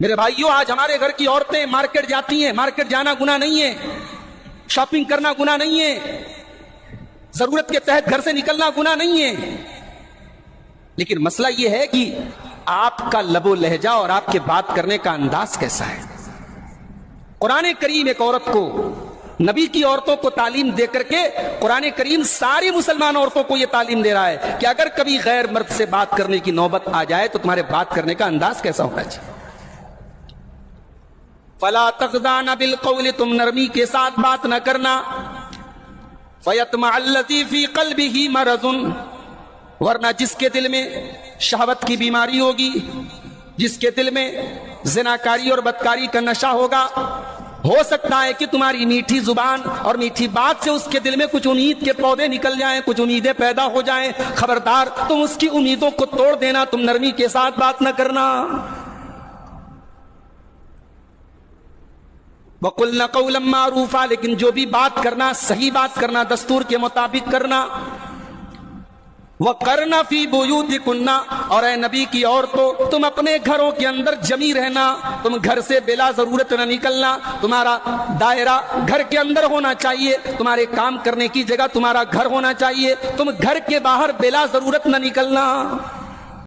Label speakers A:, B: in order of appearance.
A: میرے بھائیوں، آج ہمارے گھر کی عورتیں مارکیٹ جاتی ہیں، مارکیٹ جانا گناہ نہیں ہے، شاپنگ کرنا گناہ نہیں ہے، ضرورت کے تحت گھر سے نکلنا گناہ نہیں ہے، لیکن مسئلہ یہ ہے کہ آپ کا لب و لہجہ اور آپ کے بات کرنے کا انداز کیسا ہے۔ قرآن کریم ایک عورت کو، نبی کی عورتوں کو تعلیم دے کر کے قرآن کریم ساری مسلمان عورتوں کو یہ تعلیم دے رہا ہے کہ اگر کبھی غیر مرد سے بات کرنے کی نوبت آ جائے تو تمہارے بات کرنے کا انداز کیسا ہونا چاہیے۔ فلا تخضعن بالقول، تم نرمی کے ساتھ بات نہ کرنا، فیطمع الذی فی قلبہ مرض، ورنہ جس کے دل میں شہوت کی بیماری ہوگی، جس کے دل میں زناکاری اور بدکاری کا نشہ ہوگا، ہو سکتا ہے کہ تمہاری میٹھی زبان اور میٹھی بات سے اس کے دل میں کچھ امید کے پودے نکل جائیں، کچھ امیدیں پیدا ہو جائیں۔ خبردار، تم اس کی امیدوں کو توڑ دینا، تم نرمی کے ساتھ بات نہ کرنا۔ وَقُلْنَ قَوْلًا مَّعْرُوفًا، لیکن جو بھی بات کرنا، صحیح بات کرنا، دستور کے مطابق کرنا۔ وَقَرْنَ فِي بُيُوتِكُنَّ، اور اے نبی کی عورتوں، تم اپنے گھروں کے اندر جمی رہنا، تم گھر سے بلا ضرورت نہ نکلنا، تمہارا دائرہ گھر کے اندر ہونا چاہیے، تمہارے کام کرنے کی جگہ تمہارا گھر ہونا چاہیے، تم گھر کے باہر بلا ضرورت نہ نکلنا۔